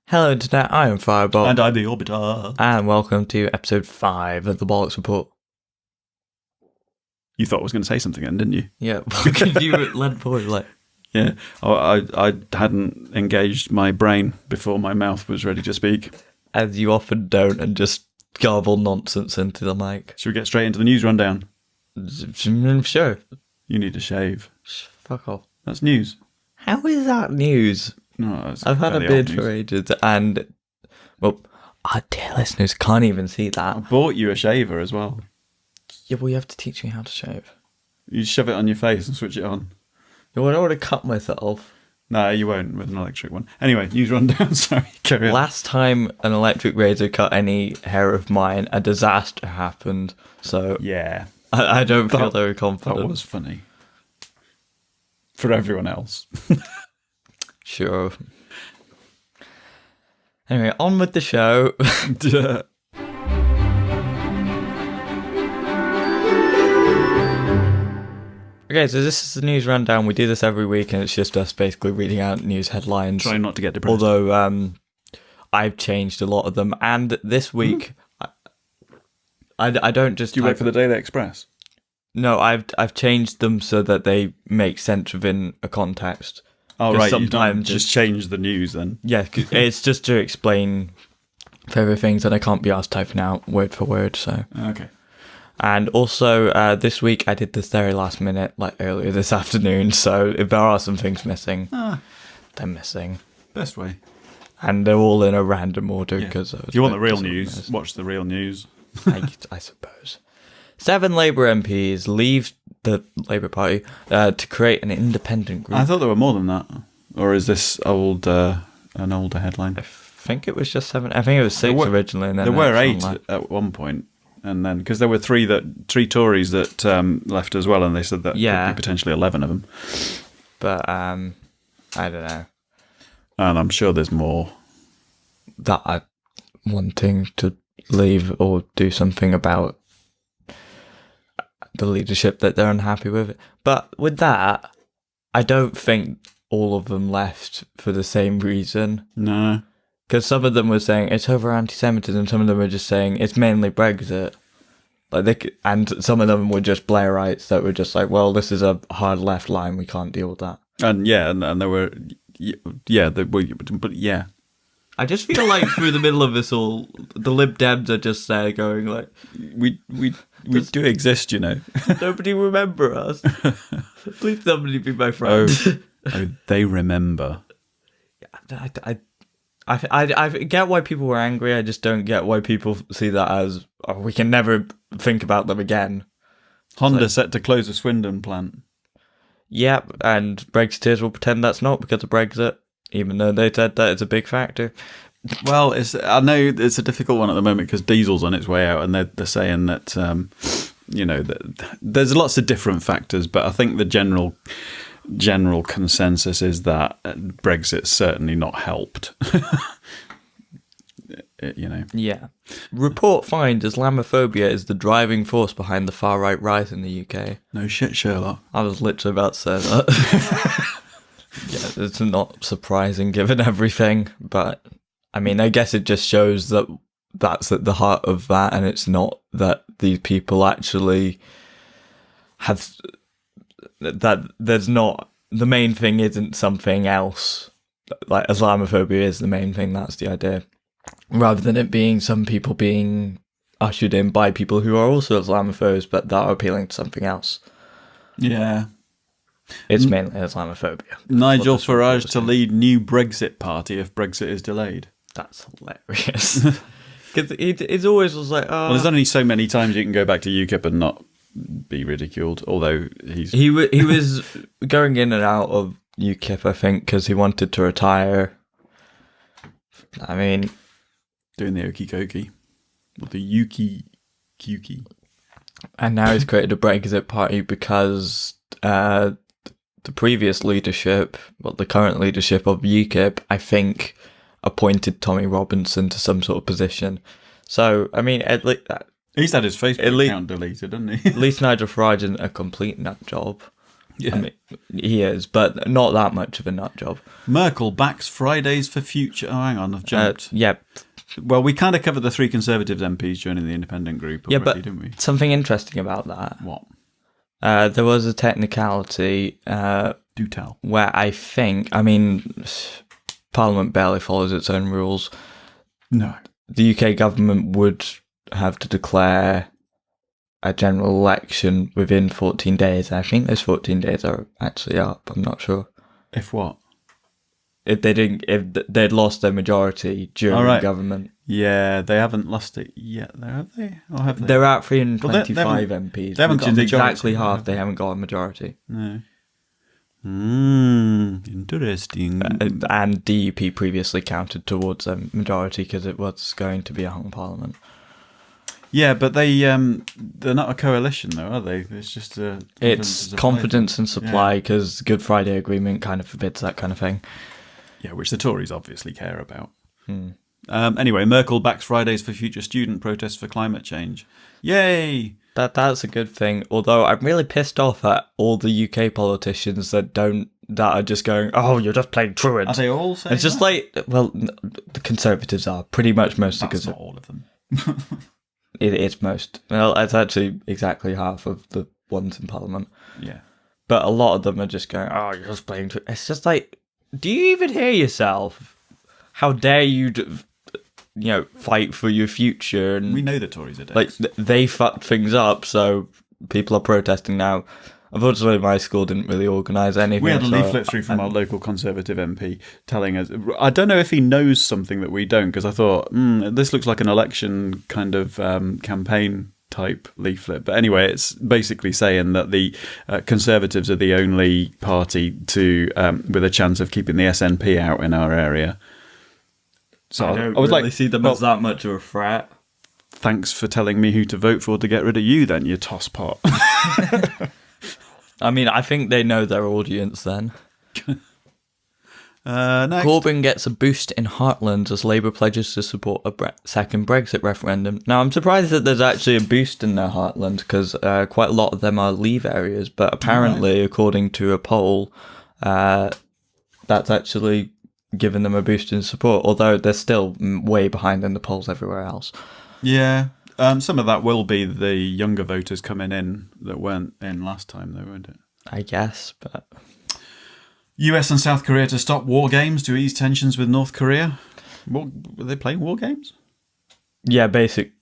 Hello Internet, I am Firebolt. And I'm the Orbiter. And welcome to episode 5 of the Bollocks Report. You thought I was going to say something then, didn't you? Yeah, because you leant forward like... Yeah, I hadn't engaged my brain before my mouth was ready to speak. As you often don't, and just garble nonsense into the mic. Should we get straight into the news rundown? Sure. You need to shave. Fuck off. That's news. How is that news? No, I've had a beard for ages, and... Well, our dear listeners can't even see I that. bought you a shaver as well. Yeah, well, you have to teach me how to shave. You shove it on your face and switch it on. I don't want to cut myself. No, you won't with an electric one. Anyway, news rundown. Sorry, carry on. Last time an electric razor cut any hair of mine, a disaster happened. So Yeah, I don't feel very confident. that was funny. For everyone else. Sure. Anyway, on with the show. Okay, so this is the news rundown. We do this every week, and it's just us basically reading out news headlines. Try not to get depressed. Although I've changed a lot of them, and this week I don't just. Do you wait for the Daily Express? No, I've changed them so that they make sense within a context. Oh right, sometimes you don't just change the news then. Yeah, 'cause it's just to explain further things that I can't be asked typing out word for word. So Okay. and also this week I did this very last minute, like earlier this afternoon. So if there are some things missing, they're missing. Best way. And they're all in a random order because if you want the real news, watch the real news. I suppose. 7 Labour MPs leave the Labour Party to create an independent group. I thought there were more than that. Or is this an older headline? I think it was just 7. I think it was 6 originally. And then there were 8 at one point, and then because there were 3 Tories that left as well, and they said that could be potentially 11 of them. But I don't know. And I'm sure there's more that are wanting to leave or do something about the leadership that they're unhappy with. But with that, I don't think all of them left for the same reason. No. Because some of them were saying it's over anti-Semitism, some of them were just saying it's mainly Brexit. And some of them were just Blairites that were just like, well, this is a hard left line, we can't deal with that. And and there were, but yeah. I just feel like through the middle of this all, the Lib Dems are just there going like, we do exist, you know. Nobody remember us. Please somebody be my friend. Oh, they remember. I get why people were angry. I just don't get why people see that as we can never think about them again. Honda set to close a Swindon plant. Yep, and Brexiteers will pretend that's not because of Brexit, even though they said that it's a big factor. Well, I know it's a difficult one at the moment because diesel's on its way out, and they're saying that that there's lots of different factors, but I think the general consensus is that Brexit's certainly not helped. Yeah. Report finds Islamophobia is the driving force behind the far right rise in the UK. No shit, Sherlock. I was literally about to say that. Yeah, it's not surprising given everything, but I mean, I guess it just shows that that's at the heart of that, and it's not that these people actually have that. There's not, the main thing isn't something else. Like Islamophobia is the main thing. That's the idea, rather than it being some people being ushered in by people who are also Islamophobes, but that are appealing to something else. Yeah. It's mainly Islamophobia. Nigel Farage to lead new Brexit party if Brexit is delayed. That's hilarious. Because it's always was like, oh. Well, there's only so many times you can go back to UKIP and not be ridiculed. Although he was going in and out of UKIP, I think, because he wanted to retire. I mean, doing the okey dokey, or the yuki kuki. And now he's created a Brexit party because the previous leadership, well, the current leadership of UKIP, I think, appointed Tommy Robinson to some sort of position. So, I mean, at least he's had his Facebook account deleted, hasn't he? At least Nigel Farage isn't a complete nut job. Yeah. I mean, he is, but not that much of a nut job. Merkel backs Fridays for Future. Oh, hang on, I've jumped. Yeah. Well, we kind of covered the 3 Conservative MPs joining the independent group already, didn't we? Something interesting about that. What? There was a technicality. Do tell. Where I think, I mean, Parliament barely follows its own rules. No. The UK government would have to declare a general election within 14 days. I think those 14 days are actually up. I'm not sure. If what? If they'd lost their majority during government. Yeah, they haven't lost it yet, though, have they? Or have they? They're at 325 Well, MPs, they haven't which got is a majority, exactly half. They haven't got a majority. No. Interesting. And DUP previously counted towards a majority because it was going to be a hung parliament. Yeah, but they're not a coalition, though, are they? It's just confidence and supply because the Good Friday Agreement kind of forbids that kind of thing. Yeah, which the Tories obviously care about. Anyway, Merkel backs Fridays for Future student protests for climate change. Yay! That's a good thing. Although I'm really pissed off at all the UK politicians that are just going, oh, you're just playing truant. Are they all saying It's just that? like, well, the Conservatives are pretty much most of That's not all of them. It's most. Well, it's actually exactly half of the ones in Parliament. Yeah. But a lot of them are just going, oh, you're just playing truant. It's just like, do you even hear yourself? How dare you fight for your future? And we know the Tories are dead. like they fucked things up, so people are protesting now. Unfortunately, my school didn't really organise anything. We had a leaflet through from our local Conservative MP telling us. I don't know if he knows something that we don't, because I thought this looks like an election kind of campaign type leaflet. But anyway, it's basically saying that the Conservatives are the only party to with a chance of keeping the SNP out in our area. So I don't was really like, see them as that much of a threat. Thanks for telling me who to vote for to get rid of you, then, you tosspot. I mean, I think they know their audience then. Next. Corbyn gets a boost in Heartland as Labour pledges to support a second Brexit referendum. Now, I'm surprised that there's actually a boost in their Heartland because quite a lot of them are Leave areas, but apparently, according to a poll, that's actually given them a boost in support, although they're still way behind in the polls everywhere else. Yeah. Some of that will be the younger voters coming in that weren't in last time, though, won't it? I guess, but... US and South Korea to stop war games to ease tensions with North Korea. Were they playing war games? Yeah, basically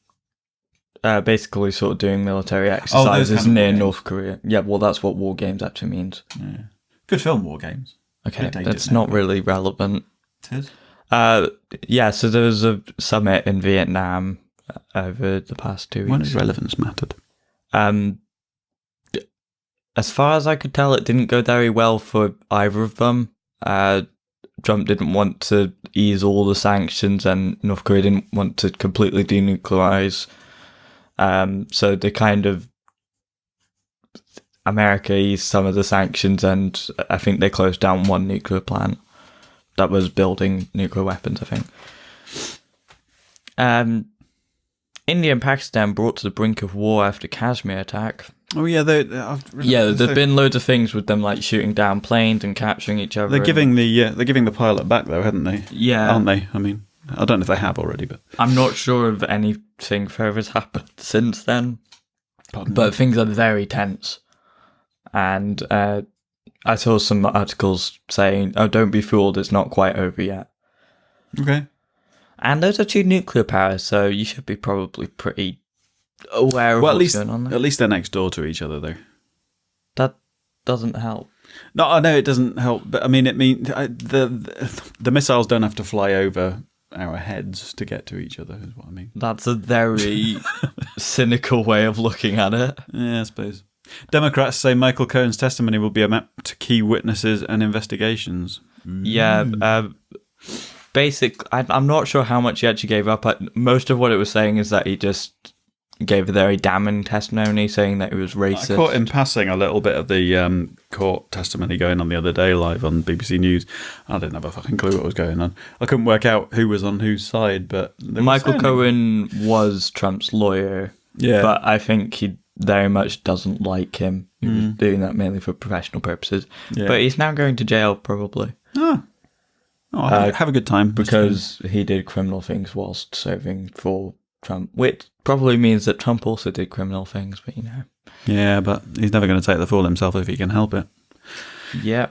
sort of doing military exercises near North Korea. Yeah, well, that's what war games actually means. Yeah. Good film, War Games. Okay, that's not really relevant. It is? Yeah, so there was a summit in Vietnam over the past 2 weeks. When has relevance mattered? As far as I could tell, it didn't go very well for either of them. Trump didn't want to ease all the sanctions, and North Korea didn't want to completely denuclearize. So they kind of... America eased some of the sanctions, and I think they closed down one nuclear plant that was building nuclear weapons, I think. India and Pakistan brought to the brink of war after Kashmir attack. Oh yeah, there've been loads of things with them like shooting down planes and capturing each other. They're giving the pilot back though, haven't they? Yeah, aren't they? I mean, I don't know if they have already, but I'm not sure if anything further has happened since then. Pardon but me. Things are very tense, and I saw some articles saying, "Oh, don't be fooled, it's not quite over yet." Okay. And those are 2 nuclear powers, so you should be probably pretty aware of what's going on there. At least they're next door to each other, though. That doesn't help. No, I know it doesn't help, but I mean, the missiles don't have to fly over our heads to get to each other, is what I mean. That's a very cynical way of looking at it. Yeah, I suppose. Democrats say Michael Cohen's testimony will be a map to key witnesses and investigations. Yeah, I'm not sure how much he actually gave up. Most of what it was saying is that he just gave a very damning testimony, saying that he was racist. I caught him passing a little bit of the court testimony going on the other day live on BBC News. I didn't have a fucking clue what was going on. I couldn't work out who was on whose side, but... Michael Cohen was Trump's lawyer, yeah, but I think he very much doesn't like him. He was doing that mainly for professional purposes. Yeah. But he's now going to jail, probably. Have a good time. Because he did criminal things whilst serving for Trump, which probably means that Trump also did criminal things, but Yeah, but he's never going to take the fall himself if he can help it. Yeah.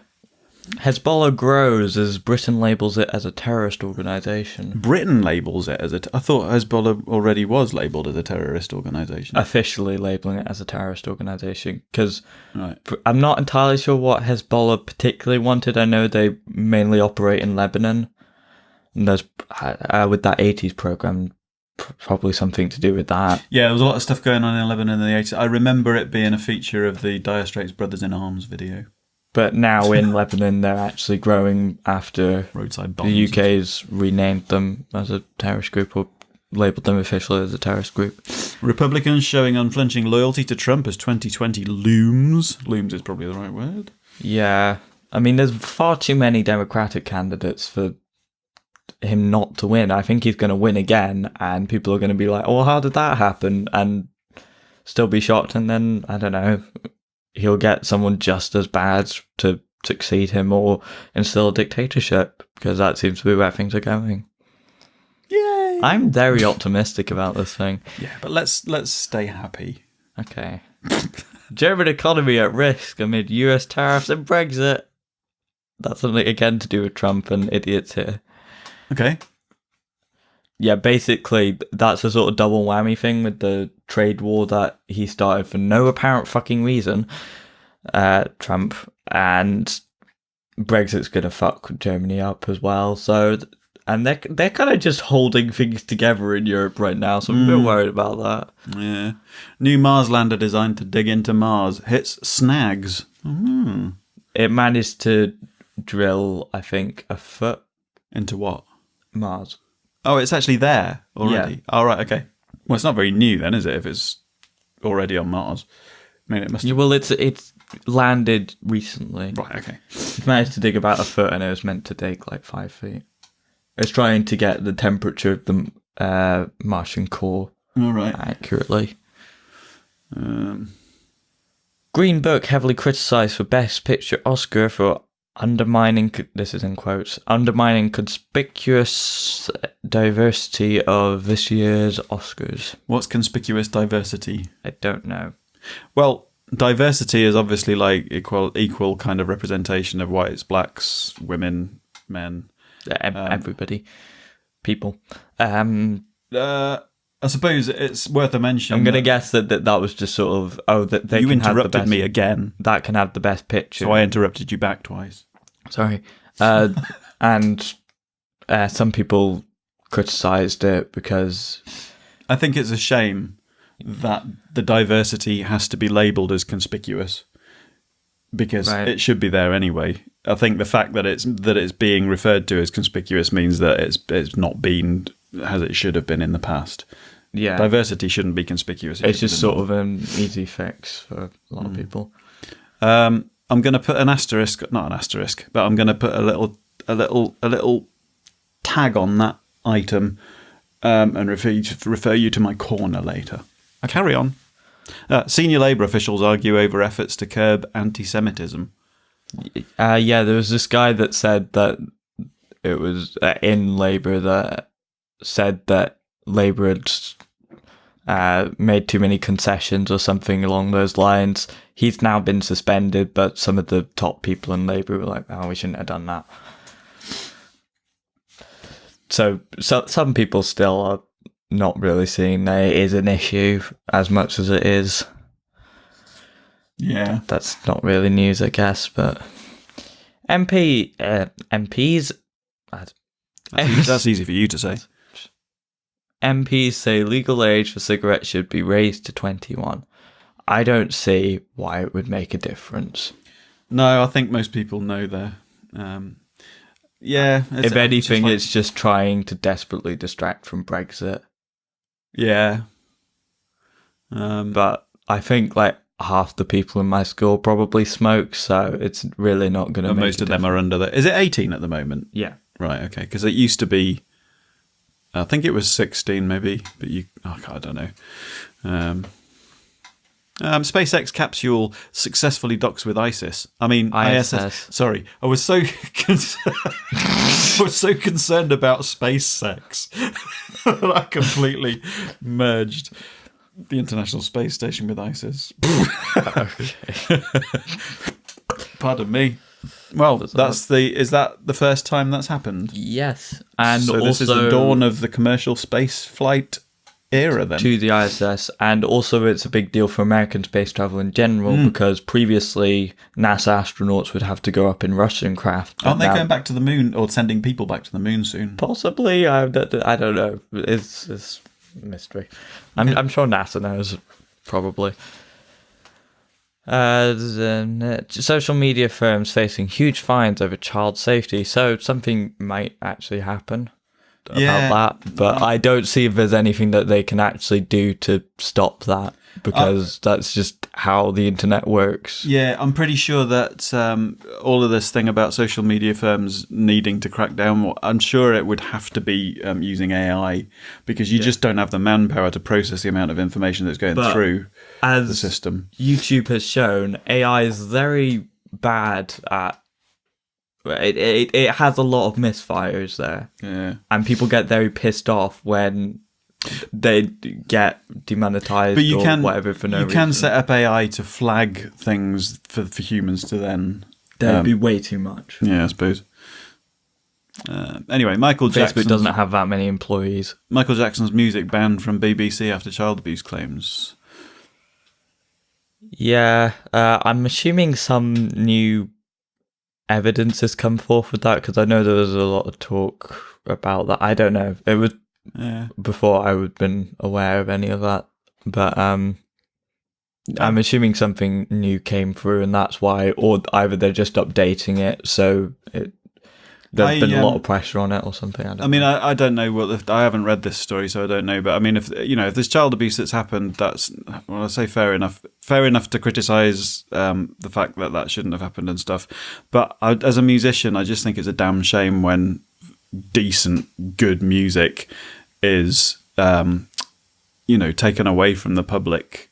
Hezbollah grows as Britain labels it as a terrorist organisation. Britain labels it as I thought Hezbollah already was labelled as a terrorist organisation. Officially labelling it as a terrorist organisation. Because Right. I'm not entirely sure what Hezbollah particularly wanted. I know they mainly operate in Lebanon. And there's, with that 80s programme, probably something to do with that. Yeah, there was a lot of stuff going on in Lebanon in the 80s. I remember it being a feature of the Dire Straits Brothers in Arms video. But now in Lebanon, they're actually growing after Roadside bombs. the UK's renamed them as a terrorist group or labelled them officially as a terrorist group. Republicans showing unflinching loyalty to Trump as 2020 looms. Looms is probably the right word. Yeah. I mean, there's far too many Democratic candidates for him not to win. I think he's going to win again, and people are going to be like, oh, how did that happen? And still be shocked, and then, I don't know, he'll get someone just as bad to succeed him or instill a dictatorship, because that seems to be where things are going. Yay! I'm very optimistic about this thing. Yeah, but let's stay happy. Okay. German economy at risk amid US tariffs and Brexit. That's something again to do with Trump and idiots here. Okay. Yeah, basically, that's a sort of double whammy thing with the trade war that he started for no apparent fucking reason, Trump, and Brexit's going to fuck Germany up as well. So, and they're kind of just holding things together in Europe right now, so I'm a bit worried about that. Yeah. New Mars lander designed to dig into Mars hits snags. It managed to drill, I think, a foot Into what? Mars. Oh, it's actually there already. Yeah. Oh, right, okay. Well, it's not very new then, is it? If it's already on Mars, I mean, it must. Yeah, well, it's landed recently. Right, okay. It managed to dig about a foot, and it was meant to dig like 5 feet. It's trying to get the temperature of the Martian core All right. accurately. Green Book heavily criticised for Best Picture Oscar for undermining, this is in quotes, undermining conspicuous diversity of this year's Oscars. What's conspicuous diversity? I don't know. Well, diversity is obviously like equal kind of representation of whites, blacks, women, men. Everybody. People. I suppose it's worth a mention. I'm going to guess that was just sort of, that they you can have the interrupted best, me again. that can have the best picture. So I interrupted you back twice. Sorry. And some people criticised it because... I think it's a shame that the diversity has to be labelled as conspicuous because it should be there anyway. I think the fact that it's being referred to as conspicuous means that it's not been as it should have been in the past. Yeah. Diversity shouldn't be conspicuous. It's just sort of an easy fix for a lot of people. I'm going to put an asterisk, not an asterisk, but I'm going to put a little tag on that item and refer you to my corner later. Carry on. Senior Labour officials argue over efforts to curb anti-Semitism. Yeah, there was this guy that said that it was in Labour that said that Labour had made too many concessions or something along those lines. He's now been suspended, but some of the top people in Labour were like, oh, we shouldn't have done that. So some people still are not really seeing that it is an issue as much as it is. Yeah. That's not really news, I guess, but MPs... That's easy for you to say. MPs say legal age for cigarettes should be raised to 21. I don't see why it would make a difference. No, I think most people know there. Yeah. If anything, it's just trying to desperately distract from Brexit. Yeah. But I think like half the people in my school probably smoke, so it's really not going to make most of them are under the... Is it 18 at the moment? Yeah. Right, okay. Because it used to be... I think it was 16 maybe, but I don't know. SpaceX capsule successfully docks with ISIS. I mean, ISS. Sorry, I was so I was so concerned about space sex that I completely merged the International Space Station with ISIS. Pardon me. Well, is that the first time that's happened? Yes, and so also this is the dawn of the commercial space flight era then. To the ISS, and also it's a big deal for American space travel in general because previously NASA astronauts would have to go up in Russian craft. Aren't they going back to the moon or sending people back to the moon soon? Possibly, I don't know. It's a mystery. I'm sure NASA knows, probably. Social media firms facing huge fines over child safety, so something might actually happen about that, but I don't see if there's anything that they can actually do to stop that, because that's just how the internet works. Yeah, I'm pretty sure that all of this thing about social media firms needing to crack down more, I'm sure it would have to be using AI, because you just don't have the manpower to process the amount of information that's going through the system. YouTube has shown, AI is very bad at it has a lot of misfires there. Yeah. And people get very pissed off when they get demonetized or whatever for no reason. You can set up AI to flag things for humans to then... There'd be way too much. Yeah, I suppose. Anyway, Michael Jackson... Facebook doesn't have that many employees. Michael Jackson's music banned from BBC after child abuse claims. Yeah, I'm assuming some new evidence has come forth with that, because I know there was a lot of talk about that. I don't know. It was before I would been aware of any of that, but I'm assuming something new came through, and that's why, or either they're just updating it, so there's been a lot of pressure on it or something. I don't know I haven't read this story, so I don't know. But I mean, if there's child abuse that's happened, that's, well, I say fair enough. Fair enough to criticise the fact that shouldn't have happened and stuff. But as a musician, I just think it's a damn shame when decent, good music is, taken away from the public.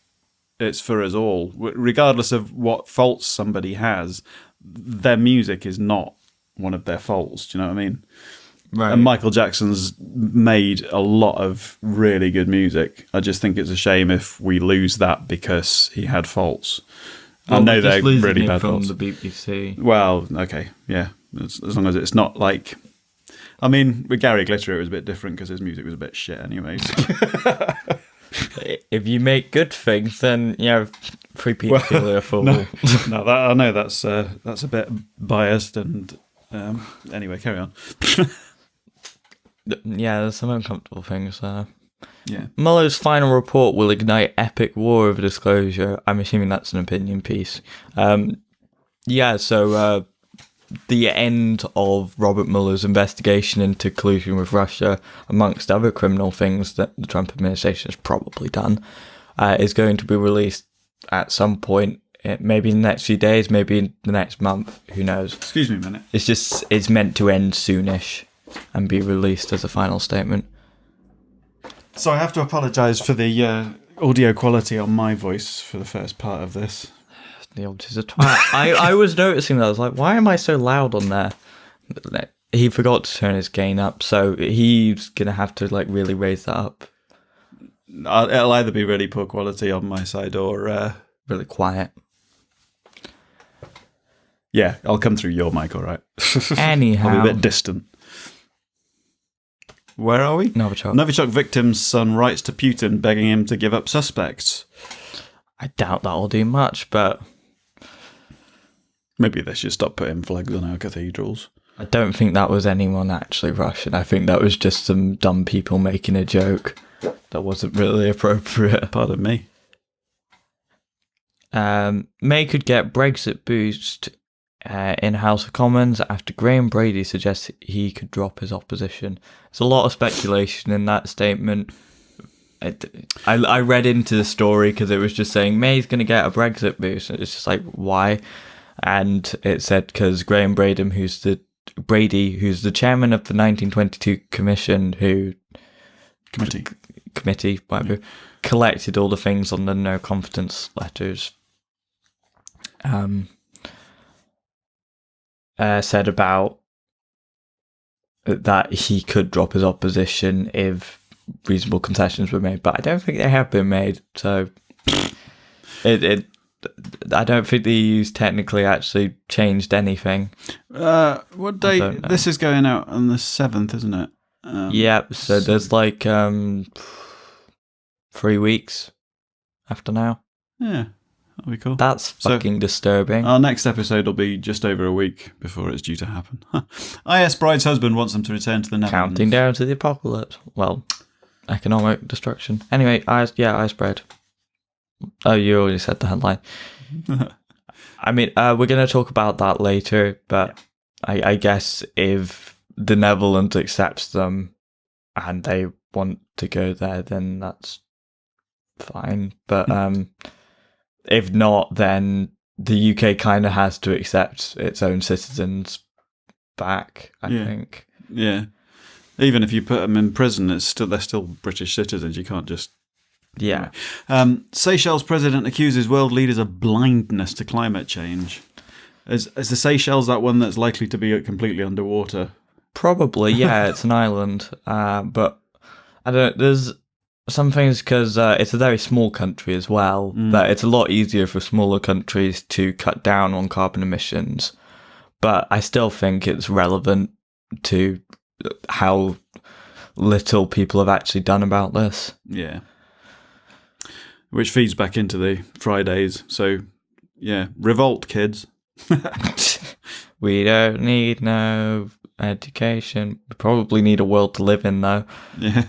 It's for us all, regardless of what faults somebody has. Their music is not one of their faults. Do you know what I mean? Right. And Michael Jackson's made a lot of really good music. I just think it's a shame if we lose that because he had faults. Well, I know they're really bad from faults. The BBC. Well, okay, yeah. As long as it's not like... I mean, with Gary Glitter, it was a bit different because his music was a bit shit anyway. So. If you make good things, then, free pedophilia are full. No, I know that's a bit biased and... anyway, carry on. Yeah, there's some uncomfortable things there. Yeah. Mueller's final report will ignite epic war over disclosure. I'm assuming that's an opinion piece. So the end of Robert Mueller's investigation into collusion with Russia, amongst other criminal things that the Trump administration has probably done, is going to be released at some point. Maybe in the next few days, maybe in the next month, who knows. Excuse me a minute. It's meant to end soonish and be released as a final statement. So I have to apologise for the audio quality on my voice for the first part of this. The old is a twat. I was noticing that. I was like, why am I so loud on there? He forgot to turn his gain up, so he's going to have to really raise that up. It'll either be really poor quality on my side or... really quiet. Yeah, I'll come through your mic, all right? Anyhow. I'll be a bit distant. Where are we? Novichok. Novichok victim's son writes to Putin begging him to give up suspects. I doubt that'll do much, but... Maybe they should stop putting flags on our cathedrals. I don't think that was anyone actually Russian. I think that was just some dumb people making a joke that wasn't really appropriate. Pardon me. May could get Brexit boost in House of Commons after Graham Brady suggests he could drop his opposition. There's a lot of speculation in that statement. I read into the story because it was just saying May's going to get a Brexit boost. And it's just like, why? And it said because Graham Brady, who's the chairman of the 1922 committee, committee, whatever, collected all the things on the no confidence letters. Said about that he could drop his opposition if reasonable concessions were made, but I don't think they have been made. So I don't think the EU's technically actually changed anything. What date? This is going out on the 7th, isn't it? So there's like 3 weeks after now. Yeah, that'll be cool. That's fucking disturbing. Our next episode will be just over a week before it's due to happen. IS Bride's husband wants them to return to the Netherlands. Counting down to the apocalypse. Well, economic destruction. Anyway, IS Bride. Oh, you already said the headline. I mean, we're going to talk about that later, but I guess if the Netherlands accepts them and they want to go there, then that's fine. But if not, then the UK kind of has to accept its own citizens back, I think. Yeah. Even if you put them in prison, they're still British citizens. You can't just... Yeah. Seychelles president accuses world leaders of blindness to climate change. Is the Seychelles that one that's likely to be completely underwater? Probably, yeah. It's an island. But I don't. There's some things because it's a very small country as well. That it's a lot easier for smaller countries to cut down on carbon emissions. But I still think it's relevant to how little people have actually done about this. Yeah. Which feeds back into the Fridays. So, yeah, revolt, kids. We don't need no education. We probably need a world to live in, though. Yeah.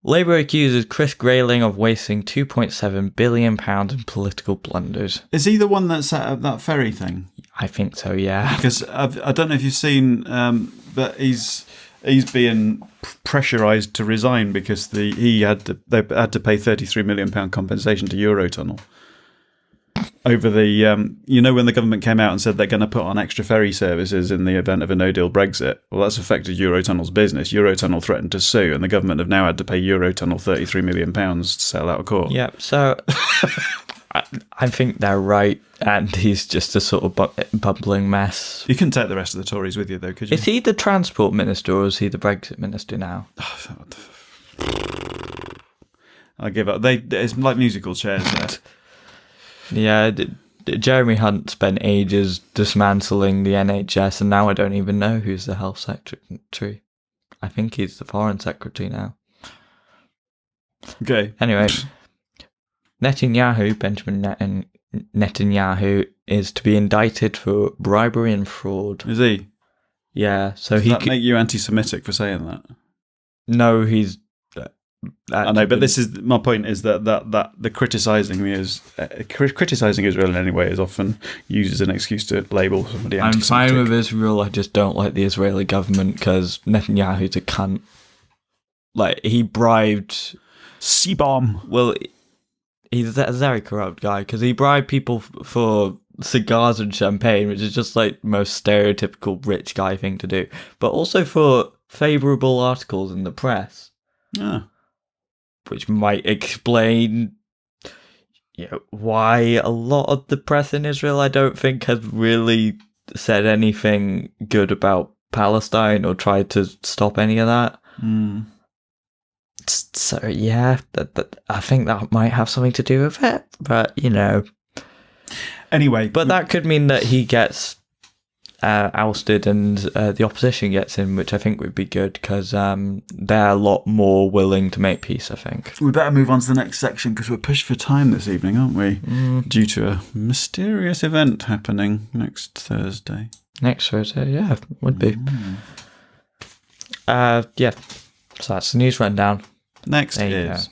Labour accuses Chris Grayling of wasting £2.7 billion in political blunders. Is he the one that set up that ferry thing? I think so, yeah. Because I don't know if you've seen, but he's being pressurised to resign because they had to pay £33 million compensation to Eurotunnel over the when the government came out and said they're going to put on extra ferry services in the event of a no-deal Brexit. Well, that's affected Eurotunnel's business. Eurotunnel threatened to sue, and the government have now had to pay Eurotunnel £33 million to settle out of court. Yeah, so I think they're right, and he's just a sort of bumbling mess. You couldn't take the rest of the Tories with you, though, could you? Is he the transport minister, or is he the Brexit minister now? I give up. It's like musical chairs there. Yeah, Jeremy Hunt spent ages dismantling the NHS, and now I don't even know who's the health secretary. I think he's the foreign secretary now. Okay. Anyway, Benjamin Netanyahu, is to be indicted for bribery and fraud. Is he? Yeah, so Does that make you anti-Semitic for saying that? No, he's... I know, but this is my point: is that the criticizing Israel in any way is often used as an excuse to label somebody anti-Semitic. I'm fine with Israel. I just don't like the Israeli government because Netanyahu's a cunt. Like, he bribed C-bomb. Well, he's a very corrupt guy because he bribed people for cigars and champagne, which is just like the most stereotypical rich guy thing to do, but also for favourable articles in the press. Yeah. Which might explain why a lot of the press in Israel, I don't think, has really said anything good about Palestine or tried to stop any of that. So, yeah, I think that might have something to do with it. But, Anyway. But that could mean that he gets ousted and the opposition gets in, which I think would be good because they're a lot more willing to make peace, I think. We better move on to the next section because we're pushed for time this evening, aren't we? Due to a mysterious event happening next Thursday. Next Thursday, yeah, would be. Yeah, so that's the news rundown. Next is...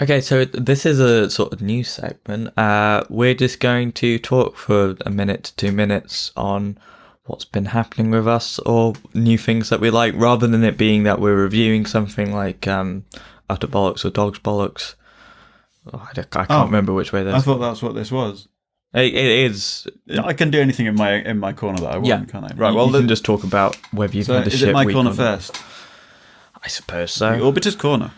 Okay, so this is a sort of news segment. We're just going to talk for a minute to 2 minutes on what's been happening with us or new things that we like, rather than it being that we're reviewing something like a utter bollocks or dog's bollocks. Oh, I can't remember which way. I thought that's what this was. It is. I can do anything in my corner that I want, can't I? Right. Well, you can just talk about whether you've had a shit week. Is it my corner first? I suppose so. The Orbiter's corner.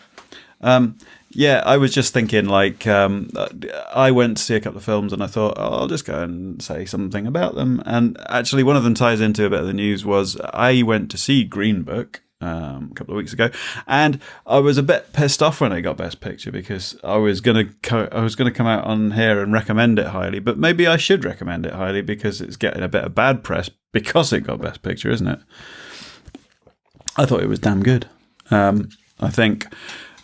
Yeah, I was just thinking, like, I went to see a couple of films and I thought, I'll just go and say something about them. And actually, one of them ties into a bit of the news. Was I went to see Green Book a couple of weeks ago, and I was a bit pissed off when it got Best Picture, because I was gonna come out on here and recommend it highly, but maybe I should recommend it highly because it's getting a bit of bad press because it got Best Picture, isn't it? I thought it was damn good. I think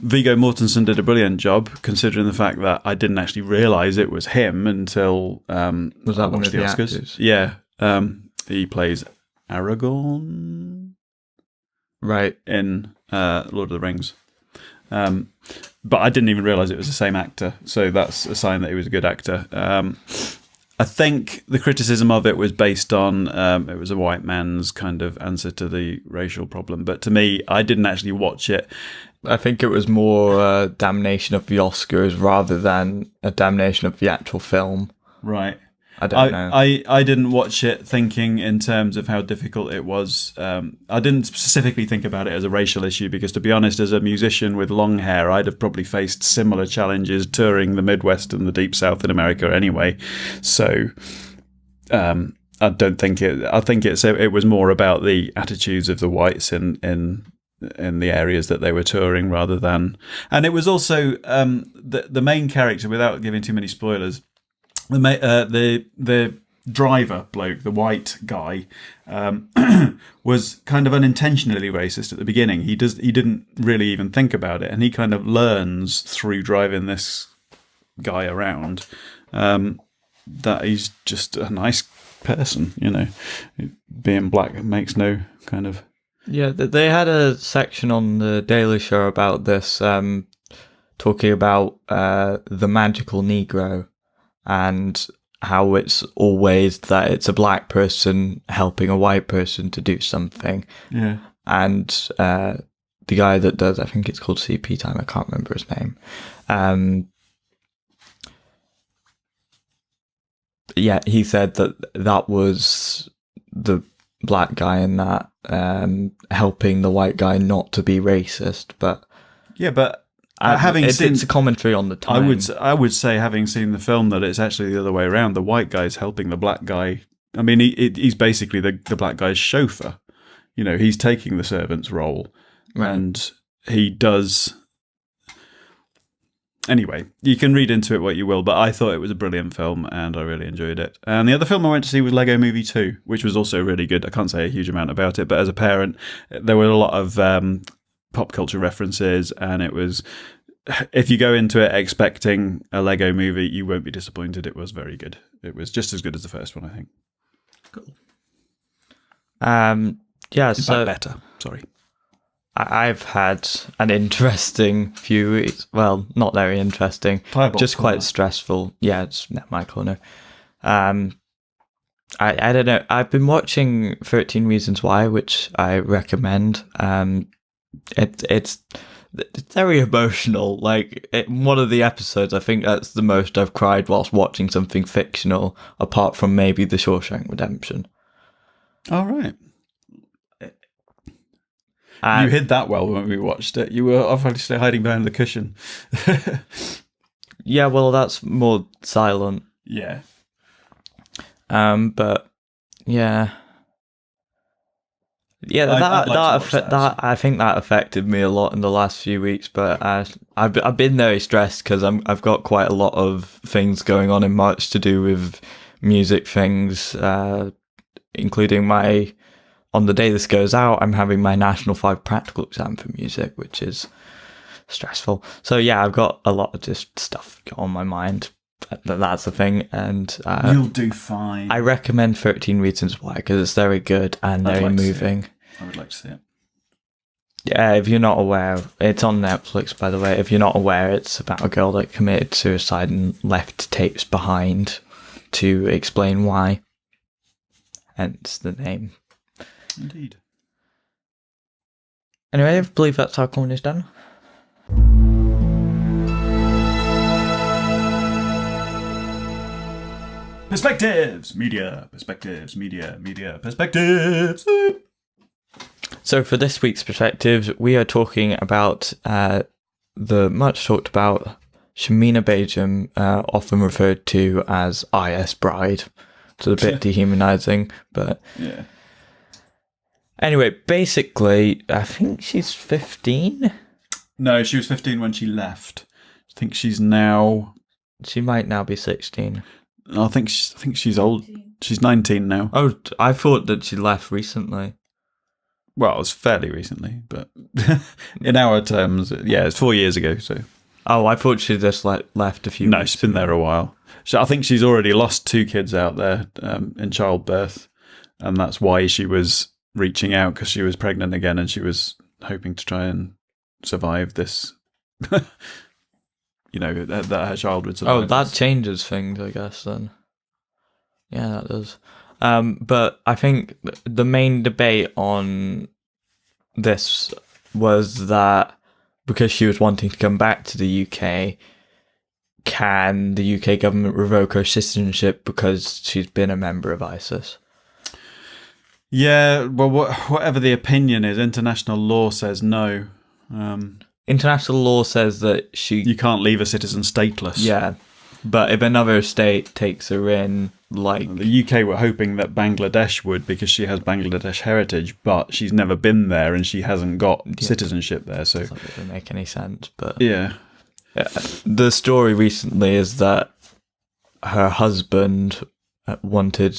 Viggo Mortensen did a brilliant job, considering the fact that I didn't actually realise it was him until was that one of the Oscars. actors? Yeah, he plays Aragorn, right, in Lord of the Rings. But I didn't even realise it was the same actor, so that's a sign that he was a good actor. I think the criticism of it was based on it was a white man's kind of answer to the racial problem. But to me, I didn't actually watch it. I think it was more damnation of the Oscars rather than a damnation of the actual film. Right. I don't know. I didn't watch it thinking in terms of how difficult it was. I didn't specifically think about it as a racial issue because, to be honest, as a musician with long hair, I'd have probably faced similar challenges touring the Midwest and the Deep South in America anyway. So I don't think it. I think it was more about the attitudes of the whites in the areas that they were touring rather than. And it was also the main character, without giving too many spoilers. The driver bloke, the white guy, was kind of unintentionally racist at the beginning. He didn't really even think about it, and he kind of learns through driving this guy around that he's just a nice person. You know, being black makes no kind of. Yeah, they had a section on the Daily Show about this, talking about the magical Negro. And how it's always that it's a black person helping a white person to do something. Yeah. And the guy that does, I think it's called CP Time, I can't remember his name. Yeah, he said that was the black guy in that helping the white guy not to be racist. But yeah, but it's a commentary on the time. I would say, having seen the film, that it's actually the other way around. The white guy's helping the black guy. I mean, he's basically the black guy's chauffeur. You know, he's taking the servant's role, right. And he does. Anyway, you can read into it what you will, but I thought it was a brilliant film, and I really enjoyed it. And the other film I went to see was Lego Movie 2, which was also really good. I can't say a huge amount about it, but as a parent, there were a lot of pop culture references, and it was, if you go into it expecting a Lego movie, you won't be disappointed. It was very good. It was just as good as the first one, I think. Cool. Yeah, so better. Sorry. I've had an interesting few weeks. Well, not very interesting. Firebolt just corner. Quite stressful. Yeah, it's not my corner. I don't know. I've been watching 13 Reasons Why, which I recommend. It's very emotional. Like, one of the episodes, I think that's the most I've cried whilst watching something fictional, apart from maybe The Shawshank Redemption. All right. You hid that well when we watched it. You were obviously hiding behind the cushion. Yeah, well, that's more silent. Yeah. But yeah. Yeah, that I think that affected me a lot in the last few weeks. But I've been very stressed because I've got quite a lot of things going on in March to do with music things, including on the day this goes out, I'm having my National 5 practical exam for music, which is stressful. So yeah, I've got a lot of just stuff on my mind. That's the thing, and you'll do fine. I recommend 13 Reasons Why because it's very good and very moving. I would like to see it. Yeah, if you're not aware, it's on Netflix, by the way. If you're not aware, it's about a girl that committed suicide and left tapes behind to explain why. Hence the name. Indeed. Anyway, I believe that's our corner's done. Perspectives, media, perspectives, media, perspectives. So for this week's perspectives, we are talking about the much talked about Shamina Begum, often referred to as IS Bride. It's a bit dehumanizing, but Yeah. Anyway, basically, I think she's 15. No, she was 15 when she left. I think she's now. She might now be 16. I think she's old. She's 19 now. Oh, I thought that she left recently. Well, it was fairly recently, but in our terms, yeah, it's 4 years ago. So. Oh, I thought she just left a few. No, she's been there a while. I think she's already lost 2 kids out there in childbirth, and that's why she was reaching out, because she was pregnant again and she was hoping to try and survive this. That her child would survive. Oh, that changes things, I guess, then. Yeah, that does. But I think the main debate on this was that because she was wanting to come back to the UK, can the UK government revoke her citizenship because she's been a member of ISIS? Yeah, well, whatever the opinion is, international law says no. International law says that you can't leave a citizen stateless. Yeah, but if another state takes her in, like... The UK were hoping that Bangladesh would, because she has Bangladesh heritage, but she's never been there and she hasn't got citizenship there, so... That doesn't make any sense, but... Yeah. The story recently is that her husband wanted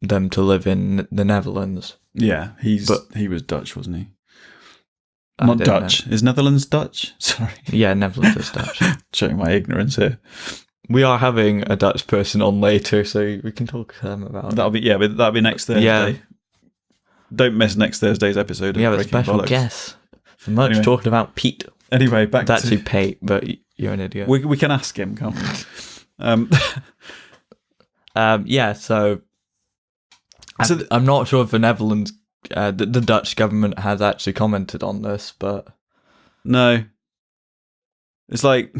them to live in the Netherlands. Yeah, he was Dutch, wasn't he? Not Dutch. Is Netherlands Dutch? Sorry. Yeah, Netherlands is Dutch. Showing my ignorance here. We are having a Dutch person on later, so we can talk to them about that'll be next Thursday. Yeah. Don't miss next Thursday's episode. We have a special guest. Much talking about Pete. Anyway, back to... It's actually Pate, but you're an idiot. We can ask him, can't we? Yeah, so I'm not sure if the Netherlands, the Dutch government has actually commented on this, but... No. It's like...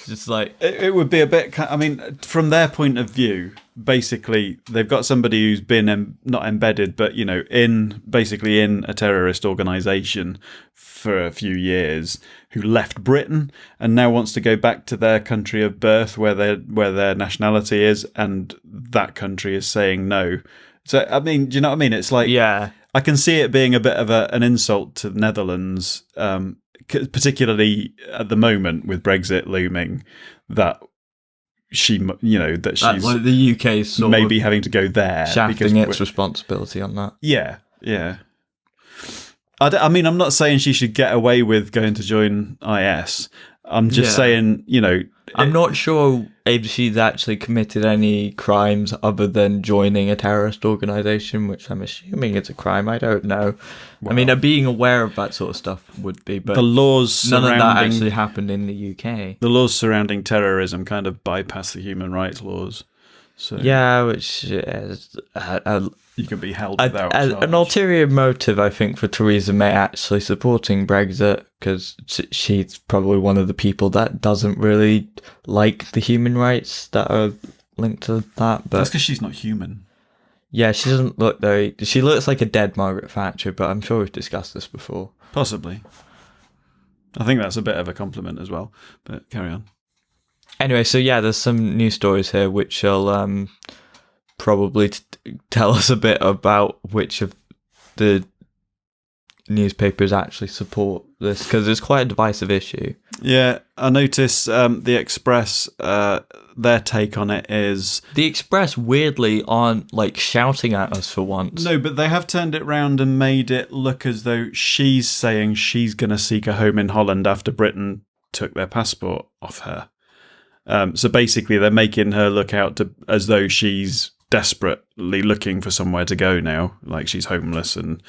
Just like... It would be a bit... I mean, from their point of view, basically, they've got somebody who's been, not embedded, but, in a terrorist organisation for a few years, who left Britain and now wants to go back to their country of birth where their nationality is, and that country is saying no. So, I mean, do you know what I mean? It's like... Yeah. I can see it being a bit of an insult to the Netherlands, particularly at the moment with Brexit looming, that she's like the UK sort maybe having to go there, shafting its responsibility on that. Yeah. I mean, I'm not saying she should get away with going to join IS. I'm just saying, I'm not sure if she's actually committed any crimes other than joining a terrorist organisation, which I'm assuming is a crime. I don't know. Well, I mean, being aware of that sort of stuff would be, but the laws none of that actually happened in the UK. The laws surrounding terrorism kind of bypass the human rights laws. So yeah, which is you can be held without charge. An ulterior motive, I think, for Theresa May actually supporting Brexit, because she's probably one of the people that doesn't really like the human rights that are linked to that. But that's because she's not human. Yeah, she doesn't look very... She looks like a dead Margaret Thatcher, but I'm sure we've discussed this before. Possibly. I think that's a bit of a compliment as well, but carry on. Anyway, so yeah, there's some news stories here which will probably tell us a bit about which of the newspapers actually support this, because it's quite a divisive issue. Yeah, I notice the Express, their take on it is... The Express weirdly aren't like shouting at us for once. No, but they have turned it round and made it look as though she's saying she's going to seek a home in Holland after Britain took their passport off her. So basically, they're making her look out as though she's desperately looking for somewhere to go now, like she's homeless, and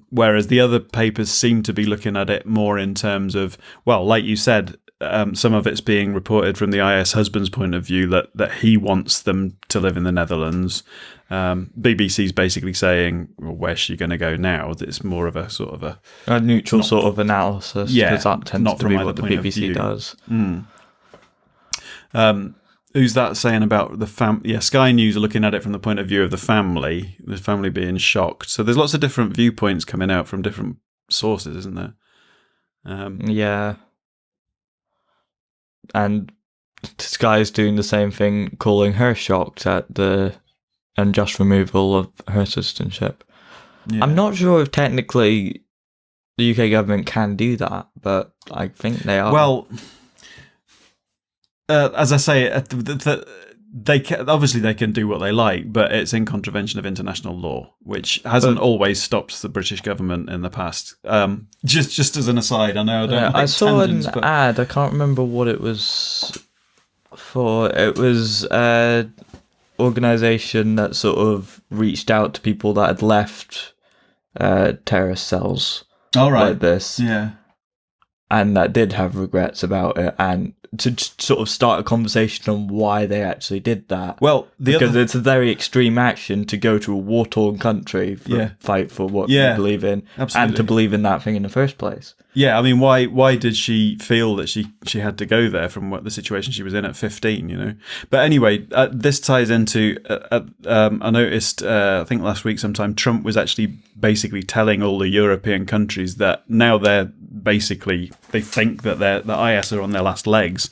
whereas the other papers seem to be looking at it more in terms of, well, like you said, some of it's being reported from the IS husband's point of view that he wants them to live in the Netherlands. BBC's basically saying, well, where's she going to go now? It's more of a sort of a neutral sort of analysis. Yeah, because that tends to be what the BBC does. who's that saying about the Yeah, Sky News are looking at it from the point of view of the family being shocked. So there's lots of different viewpoints coming out from different sources, isn't there? Yeah. And Sky's doing the same thing, calling her shocked at the unjust removal of her citizenship. Yeah. I'm not sure if technically the UK government can do that, but I think they are. Well, as I say, they can, obviously they can do what they like, but it's in contravention of international law, which hasn't always stopped the British government in the past. Just as an aside, I know I don't. I saw an ad. I can't remember what it was for. It was an organisation that sort of reached out to people that had left terrorist cells. All right. Like this. Yeah. And that did have regrets about it, and to sort of start a conversation on why they actually did that. Well, because it's a very extreme action to go to a war-torn country for fight for what you believe in, and to believe in that thing in the first place. Yeah, I mean, why did she feel that she had to go there from what the situation she was in at 15? You know, but anyway, this ties into. I noticed, I think last week sometime, Trump was actually basically telling all the European countries that now they're basically, they think that the IS are on their last legs,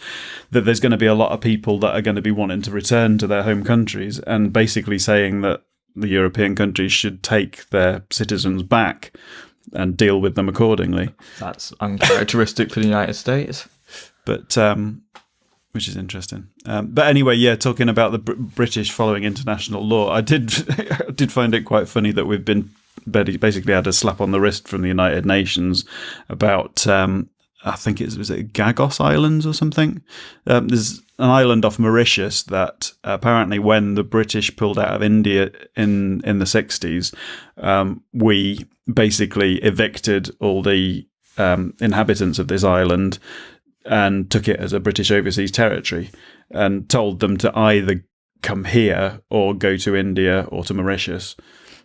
that there's going to be a lot of people that are going to be wanting to return to their home countries, and basically saying that the European countries should take their citizens back and deal with them accordingly. That's uncharacteristic for the United States. But which is interesting. But anyway, yeah, talking about the British following international law, I did find it quite funny that we've been basically had a slap on the wrist from the United Nations about I think was it Gagos Islands or something. There's an island off Mauritius that apparently, when the British pulled out of India in the 60s, we basically evicted all the inhabitants of this island and took it as a British overseas territory, and told them to either come here or go to India or to Mauritius.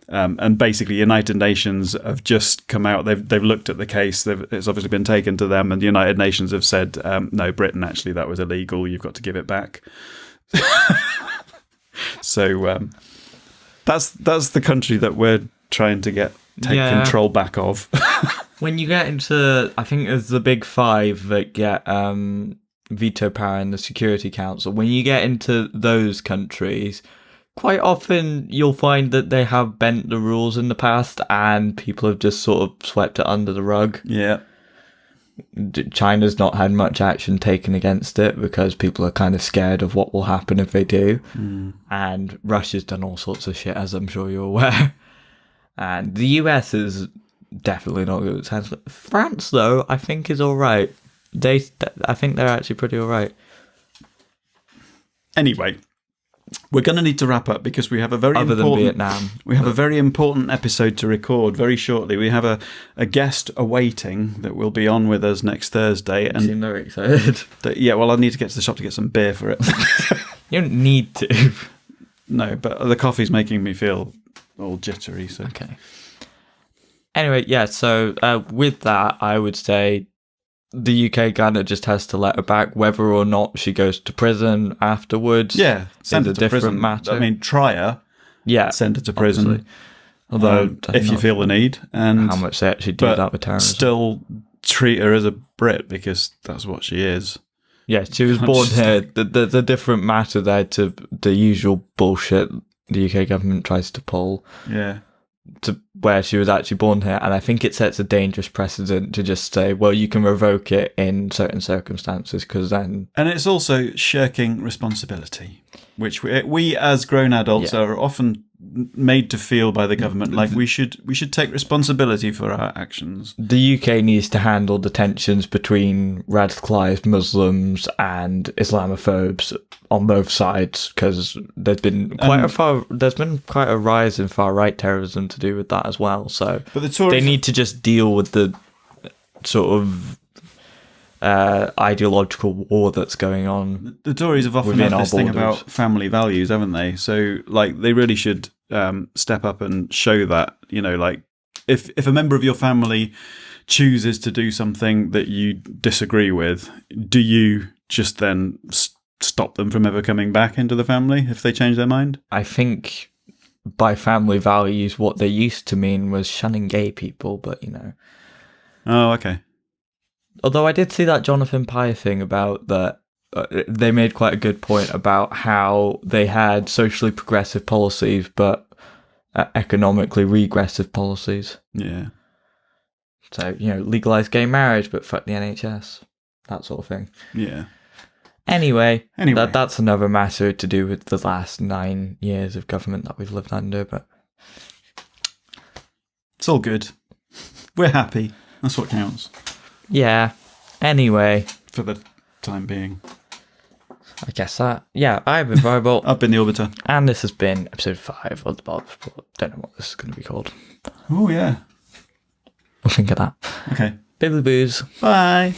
And basically, United Nations have just come out. They've looked at the case. It's obviously been taken to them, and the United Nations have said, "No, Britain, actually, that was illegal. You've got to give it back." So that's the country that we're trying to take control back of. When you get into, I think it's the big five that get veto power in the Security Council. When you get into those countries, quite often you'll find that they have bent the rules in the past and people have just sort of swept it under the rug. Yeah. China's not had much action taken against it because people are kind of scared of what will happen if they do. And Russia's done all sorts of shit, as I'm sure you're aware. And the US is definitely not good at hands. France, though, I think is all right. I think they're actually pretty all right. Anyway, we're going to need to wrap up because we have a very than Vietnam. We have a very important episode to record very shortly. We have a guest awaiting that will be on with us next Thursday. You seem very excited. Yeah, well, I need to get to the shop to get some beer for it. You don't need to. No, but the coffee's making me feel all jittery. So okay. Anyway, yeah. So with that, I would say the UK kind of just has to let her back, whether or not she goes to prison afterwards. Yeah, send her to prison. Matter. I mean, try her. Yeah, send her to prison. Obviously. Although, if you feel the need, and how much they actually do that with terrorism. Still treat her as a Brit because that's what she is. Yeah, she was born here. The different matter there to the usual bullshit the UK government tries to pull. Yeah. To where she was actually born here, and I think it sets a dangerous precedent to just say, well, you can revoke it in certain circumstances, because then... And it's also shirking responsibility, which we as grown adults are often made to feel by the government like we should take responsibility for our actions. The UK needs to handle the tensions between radicalised Muslims and Islamophobes on both sides, because there's been quite a rise in far right terrorism to do with that as well. So but they need to just deal with the sort of ideological war that's going on. The Tories have often had this thing about family values, haven't they? So like they really should step up and show that, you know, like if a member of your family chooses to do something that you disagree with, do you just then stop them from ever coming back into the family if they change their mind? I think by family values, what they used to mean was shunning gay people, but Oh, okay. Although I did see that Jonathan Pye thing about that. They made quite a good point about how they had socially progressive policies, but economically regressive policies. Yeah. So, legalize gay marriage, but fuck the NHS. That sort of thing. Yeah. Anyway. That's another matter to do with the last 9 years of government that we've lived under, but it's all good. We're happy. That's what counts. Yeah. Anyway. For the time being. I guess that. Yeah, I've been Firebolt. I've been the Orbiter. And this has been episode 5 of the Bollocks Report. Don't know what this is going to be called. Oh, yeah. We'll think of that. Okay. Bibbly boos. Bye.